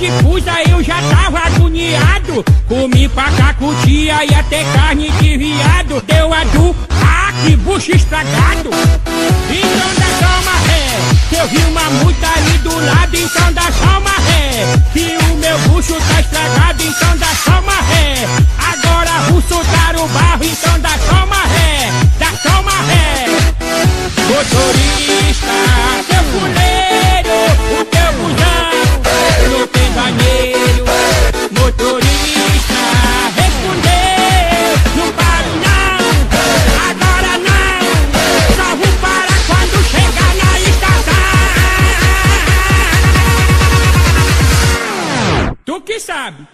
de fusa eu já tava agoniado. Comi pacacutia e até carne de viado. Deu a do, que bucho estragado. Então dá só uma ré, que eu vi uma multa ali do lado. Então dá só uma ré, que o meu bucho tá estragado. Então dá só uma ré, agora vou soltar o barro. Então dá só uma ré, dá só uma ré. Motorista, seu fuleiro, o teu busão não tem banheiro. Motorista, respondeu, não paro não, agora não, só vou parar quando chegar na estação. Tu que sabe.